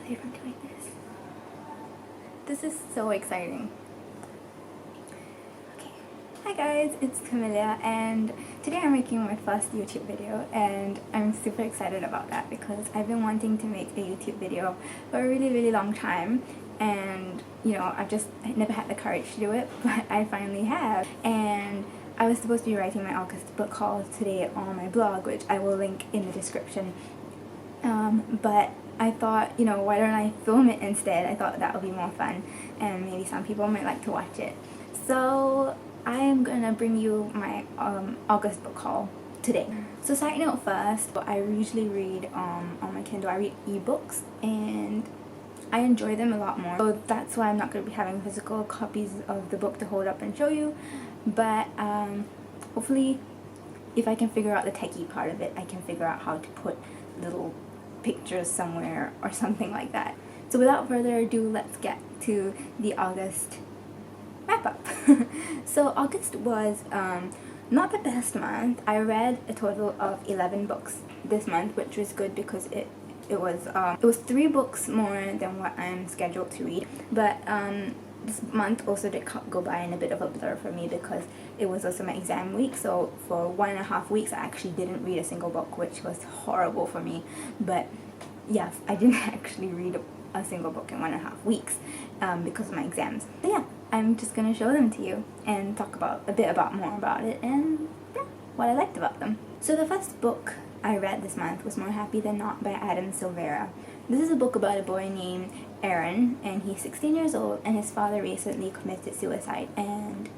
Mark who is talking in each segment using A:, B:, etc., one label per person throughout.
A: excited for doing this. This is so exciting. Okay. Hi guys, it's Camilla, and today I'm making my first YouTube video, and I'm super excited about that because I've been wanting to make a YouTube video for a really long time, and you know, I never had the courage to do it, but I finally have. And I was supposed to be writing my August book haul today on my blog, which I will link in the description. But I thought, you know, why don't I film it instead? I thought that would be more fun and maybe some people might like to watch it. So I am gonna bring you my August book haul today. So side note first, I usually read on my Kindle. I read ebooks and I enjoy them a lot more. So that's why I'm not going to be having physical copies of the book to hold up and show you. But hopefully if I can figure out the techie part of it, I can figure out how to put little pictures somewhere or something like that. So without further ado, let's get to the August wrap up. So August was not the best month. I read a total of 11 books this month, which was good because it was 3 books more than what I'm scheduled to read. But this month also did go by in a bit of a blur for me because it was also my exam week. So for 1.5 weeks I actually didn't read a single book, which was horrible for me. But yeah, I didn't actually read a single book in 1.5 weeks because of my exams. But yeah, I'm just gonna show them to you and talk about a bit more about it and yeah, what I liked about them. So the first book I read this month was More Happy Than Not by Adam Silvera. This is a book about a boy named Aaron, and he's 16 years old, and his father recently committed suicide, and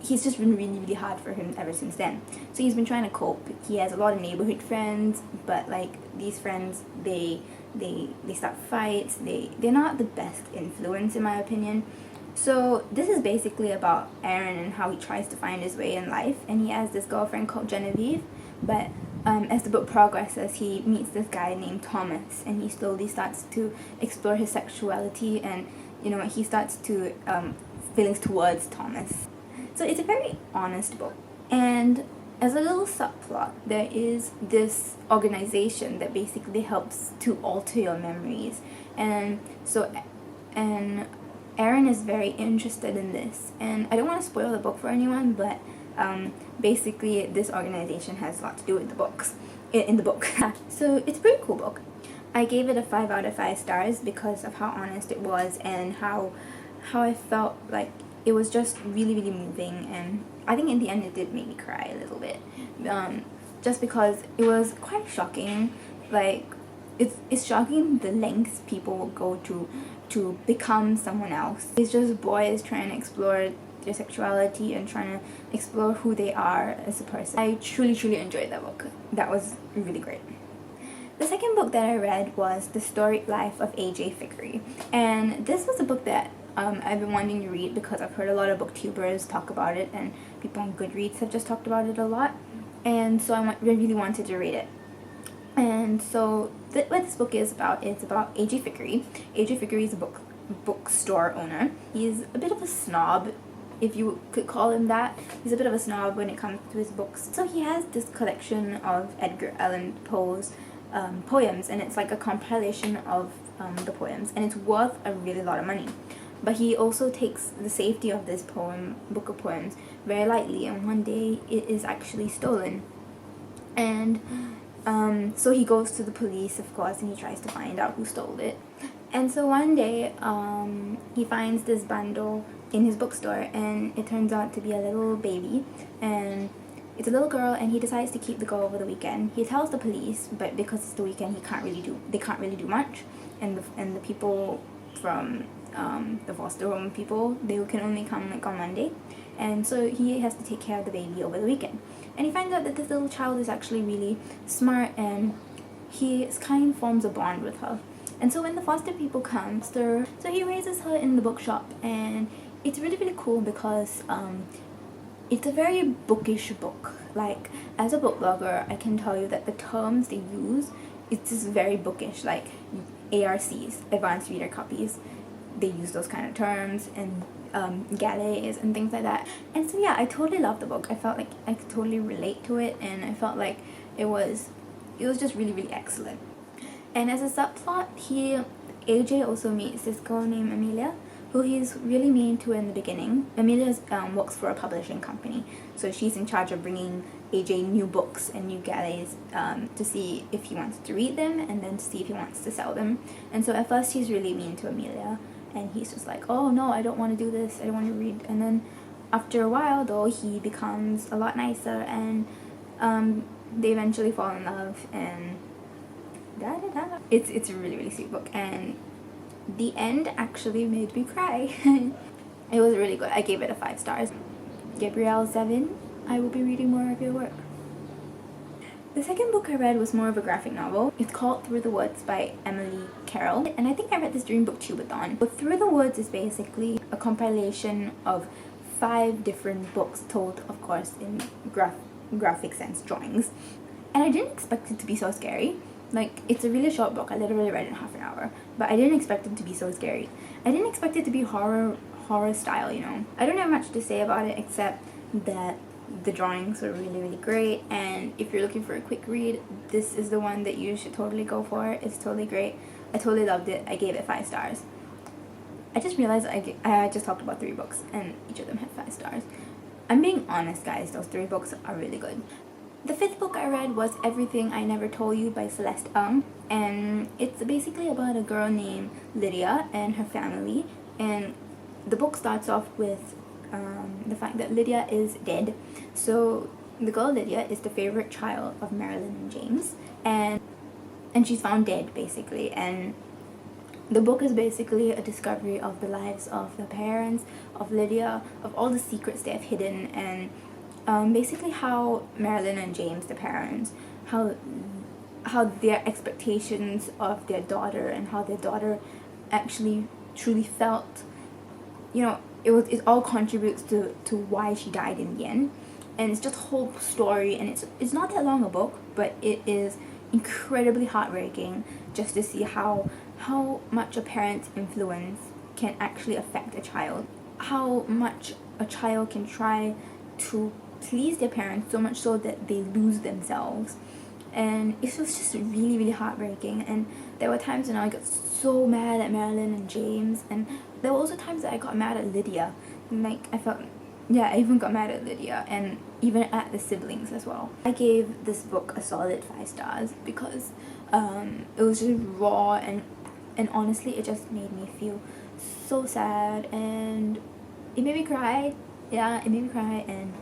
A: he's just been really hard for him ever since then. So he's been trying to cope. He has a lot of neighborhood friends, but like these friends, they start fights. They're not the best influence in my opinion. So this is basically about Aaron and how he tries to find his way in life, and he has this girlfriend called Genevieve, but as the book progresses, he meets this guy named Thomas, and he slowly starts to explore his sexuality, and you know, he starts to feelings towards Thomas. So it's a very honest book, and as a little subplot, there is this organization that basically helps to alter your memories, and Aaron is very interested in this, and I don't want to spoil the book for anyone, but basically this organization has a lot to do with the books in the book. So it's a pretty cool book. I gave it a 5 out of 5 stars because of how honest it was and how I felt like it was just really moving, and I think in the end it did make me cry a little bit, just because it was quite shocking. Like it's shocking the lengths people will go to become someone else. It's just boys trying to explore their sexuality and trying to explore who they are as a person. I truly enjoyed that book. That was really great. The second book that I read was The Storied Life of A.J. Fikry, and this was a book that I've been wanting to read because I've heard a lot of booktubers talk about it, and people on Goodreads have just talked about it a lot, and so I really wanted to read it. And so what this book is about, it's about A.J. Fikry. A.J. Fikry is a bookstore owner. He's a bit of a snob, if you could call him that. He's a bit of a snob when it comes to his books. So he has this collection of Edgar Allan Poe's poems, and it's like a compilation of the poems, and it's worth a really lot of money. But he also takes the safety of this book of poems very lightly, and one day it is actually stolen. And so he goes to the police, of course, and he tries to find out who stole it. And so one day he finds this bundle in his bookstore, and it turns out to be a little baby, and it's a little girl, and he decides to keep the girl over the weekend. He tells the police, but because it's the weekend, they can't really do much, and the people from the foster home people, they can only come like on Monday, and so he has to take care of the baby over the weekend. And he finds out that this little child is actually really smart, and he kind of forms a bond with her. And so when the foster people come, so he raises her in the bookshop, and it's really cool because it's a very bookish book. Like, as a book blogger, I can tell you that the terms they use, it's just very bookish. Like ARCs, advanced reader copies, they use those kind of terms, and galleys and things like that. And so yeah, I totally loved the book. I felt like I could totally relate to it, and I felt like it was just really excellent. And as a subplot, AJ also meets this girl named Amelia, who he's really mean to in the beginning. Amelia works for a publishing company, so she's in charge of bringing AJ new books and new galleys to see if he wants to read them and then to see if he wants to sell them. And so at first he's really mean to Amelia, and he's just like, oh no, I don't want to do this, I don't want to read. And then after a while though, he becomes a lot nicer, and they eventually fall in love, and it's a really, really sweet book, and the end actually made me cry. It was really good. I gave it a 5 stars. Gabrielle 7, I will be reading more of your work. The second book I read was more of a graphic novel. It's called Through the Woods by Emily Carroll, and I think I read this during Booktubeathon. But Through the Woods is basically a compilation of 5 different books told, of course, in graphic sense drawings. And I didn't expect it to be so scary. Like, it's a really short book. I literally read it in half an hour. But I didn't expect it to be so scary. I didn't expect it to be horror style, you know. I don't have much to say about it except that the drawings are really, really great. And if you're looking for a quick read, this is the one that you should totally go for. It's totally great. I totally loved it. I gave it 5 stars. I just realized I just talked about 3 books and each of them had 5 stars. I'm being honest, guys. Those 3 books are really good. The 5th book I read was Everything I Never Told You by Celeste Ng, and it's basically about a girl named Lydia and her family. And the book starts off with the fact that Lydia is dead. So the girl Lydia is the favorite child of Marilyn and James, and she's found dead basically. And the book is basically a discovery of the lives of the parents of Lydia, of all the secrets they have hidden, and basically how Marilyn and James, the parents, how their expectations of their daughter and how their daughter actually truly felt, you know, it all contributes to why she died in the end. And it's just a whole story, and it's not that long a book, but it is incredibly heartbreaking just to see how much a parent's influence can actually affect a child, how much a child can try to please their parents so much so that they lose themselves. And it was just really, really heartbreaking. And there were times when I got so mad at Marilyn and James, and there were also times that I got mad at Lydia. Like, I even got mad at Lydia, and even at the siblings as well. I gave this book a solid 5 stars because it was just raw, and honestly it just made me feel so sad, and it made me cry. Yeah, it made me cry, and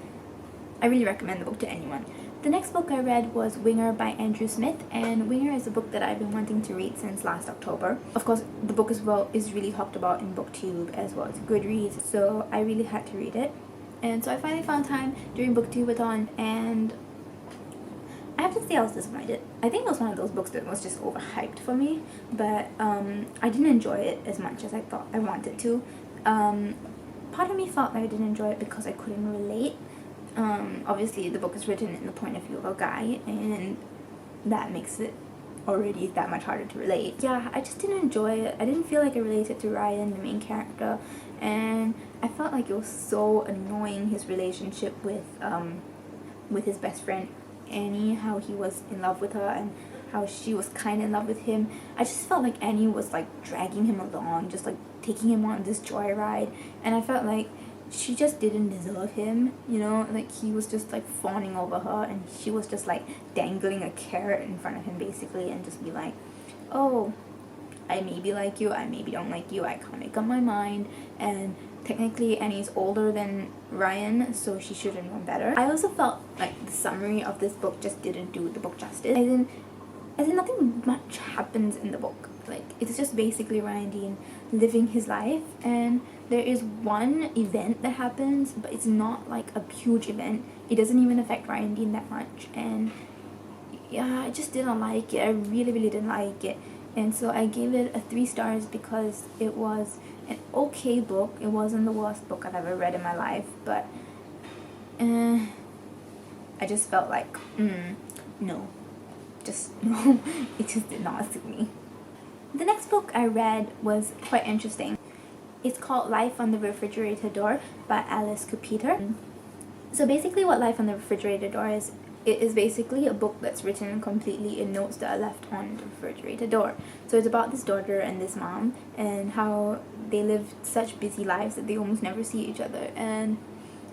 A: I really recommend the book to anyone. The next book I read was Winger by Andrew Smith, and Winger is a book that I've been wanting to read since last October. Of course, the book as well is really talked about in BookTube as well as Goodreads, so I really had to read it. And so I finally found time during BookTubeathon, and I have to say I was disappointed. I think it was one of those books that was just overhyped for me, but I didn't enjoy it as much as I thought I wanted to. Part of me felt like I didn't enjoy it because I couldn't relate. Obviously the book is written in the point of view of a guy, and that makes it already that much harder to relate. Yeah, I just didn't enjoy it. I didn't feel like I related to Ryan, the main character, and I felt like it was so annoying, his relationship with his best friend Annie, how he was in love with her and how she was kind of in love with him. I just felt like Annie was like dragging him along, just like taking him on this joyride, and I felt like she just didn't deserve him, you know, like he was just like fawning over her, and she was just like dangling a carrot in front of him basically, and just be like, oh, I maybe like you, I maybe don't like you, I can't make up my mind. And technically Annie's older than Ryan, so she should have known better. I also felt like the summary of this book just didn't do the book justice. As in nothing much happens in the book. Like, it's just basically Ryan Dean living his life, and there is one event that happens, but it's not like a huge event. It doesn't even affect Ryan Dean that much, and yeah, I just didn't like it. I really, really didn't like it. And so I gave it a 3 stars because it was an okay book. It wasn't the worst book I've ever read in my life, but I just felt like, no. Just, no. It just did not suit me. The next book I read was quite interesting. It's called Life on the Refrigerator Door by Alice Cooper. So basically what Life on the Refrigerator Door is it is basically a book that's written completely in notes that are left on the refrigerator door. So it's about this daughter and this mom and how they live such busy lives that they almost never see each other, and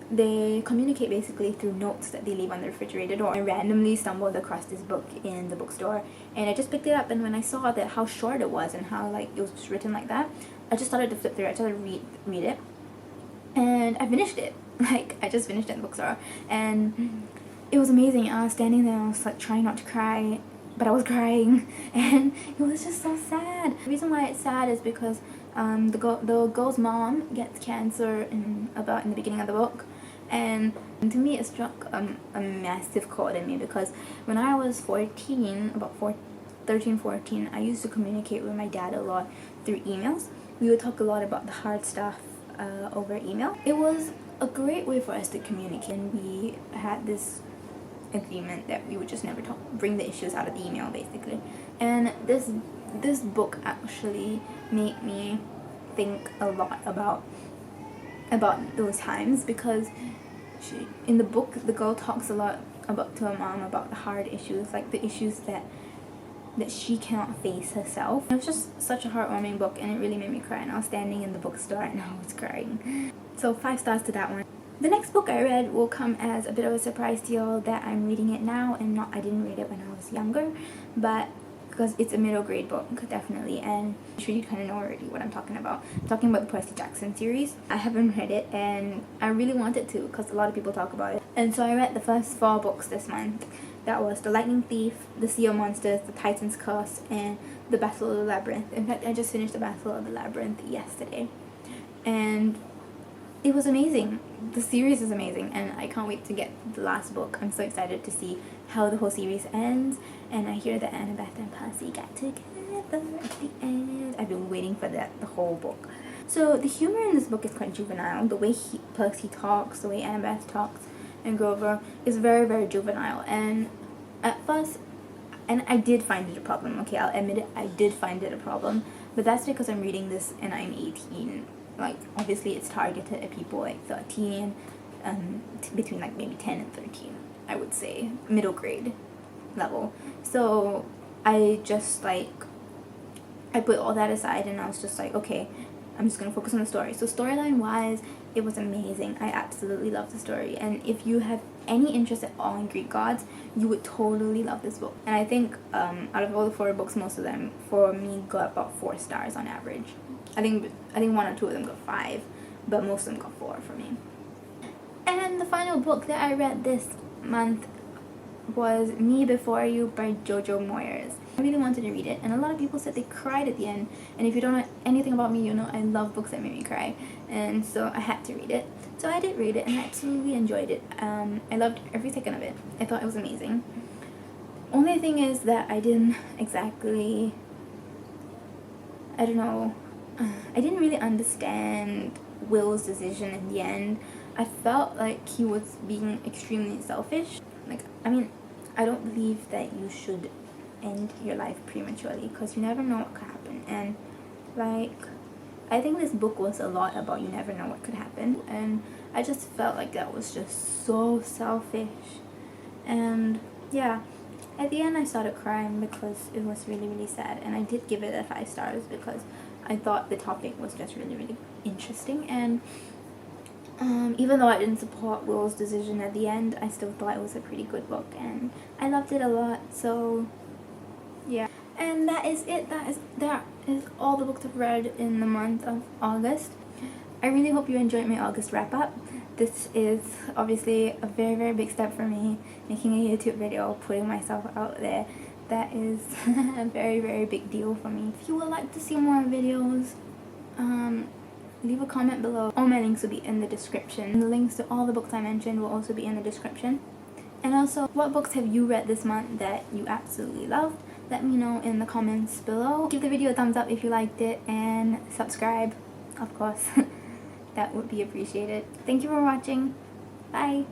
A: they communicate basically through notes that they leave on the refrigerator door. I randomly stumbled across this book in the bookstore, and I just picked it up, and when I saw that how short it was and how like it was just written like that, I just started to flip through it. I started to read it, and I finished it. Like, I just finished it in the bookstore, and it was amazing. I was standing there and I was like trying not to cry, but I was crying, and it was just so sad. The reason why it's sad is because the girl's mom gets cancer in the beginning of the book, and to me it struck a massive chord in me, because when I was 14, about 13, 14, I used to communicate with my dad a lot through emails. We would talk a lot about the hard stuff over email. It was a great way for us to communicate, and we had this agreement that we would just never bring the issues out of the email, basically. And this book actually made me think a lot about those times, because in the book the girl talks a lot to her mom about the hard issues, like the issues that she cannot face herself. It was just such a heartwarming book, and it really made me cry, and I was standing in the bookstore and I was crying. So 5 stars to that one. The next book I read will come as a bit of a surprise to y'all, that I'm reading it now, and I didn't read it when I was younger, but because it's a middle grade book, definitely, and I'm sure you kind of know already what I'm talking about. I'm talking about the Percy Jackson series. I haven't read it, and I really wanted to, because a lot of people talk about it. And so I read the first 4 books this month. That was The Lightning Thief, The Sea of Monsters, The Titan's Curse, and The Battle of the Labyrinth. In fact, I just finished The Battle of the Labyrinth yesterday, and it was amazing. The series is amazing, and I can't wait to get the last book. I'm so excited to see how the whole series ends, and I hear that Annabeth and Percy get together at the end. I've been waiting for that the whole book. So the humor in this book is quite juvenile. The way Percy talks, the way Annabeth talks, and Grover is very, very juvenile. And at first, and I did find it a problem, okay, I'll admit it, I did find it a problem, but that's because I'm reading this and I'm 18. Like, obviously it's targeted at people like 13, between like maybe 10 and 13, I would say, middle grade level. So I just like, I put all that aside, and I was just like, okay, I'm just gonna focus on the story. So storyline wise, it was amazing. I absolutely love the story, and if you have any interest at all in Greek gods, you would totally love this book. And I think out of all the 4 books, most of them for me got about 4 stars on average. I think 1 or 2 of them got 5, but most of them got 4 for me. And the final book that I read this month was Me Before You by Jojo Moyes. I really wanted to read it, and a lot of people said they cried at the end, and if you don't know anything about me, you know I love books that make me cry, and so I had to read it. So I did read it, and I absolutely enjoyed it. I loved every second of it. I thought it was amazing. Only thing is that I didn't exactly, I don't know, I didn't really understand Will's decision in the end. I felt like he was being extremely selfish. Like, I mean, I don't believe that you should end your life prematurely, because you never know what could happen. And like, I think this book was a lot about you never know what could happen, and I just felt like that was just so selfish. And yeah, at the end I started crying because it was really, really sad, and I did give it a 5 stars because I thought the topic was just really, really interesting. And even though I didn't support Will's decision at the end, I still thought it was a pretty good book, and I loved it a lot. So yeah, and that is it. That is all the books I've read in the month of August. I really hope you enjoyed my August wrap up. This is obviously a very, very big step for me, making a YouTube video, putting myself out there. That is a very, very big deal for me. If you would like to see more videos, leave a comment below. All my links will be in the description. And the links to all the books I mentioned will also be in the description. And also, what books have you read this month that you absolutely loved? Let me know in the comments below. Give the video a thumbs up if you liked it, and subscribe, of course. That would be appreciated. Thank you for watching. Bye!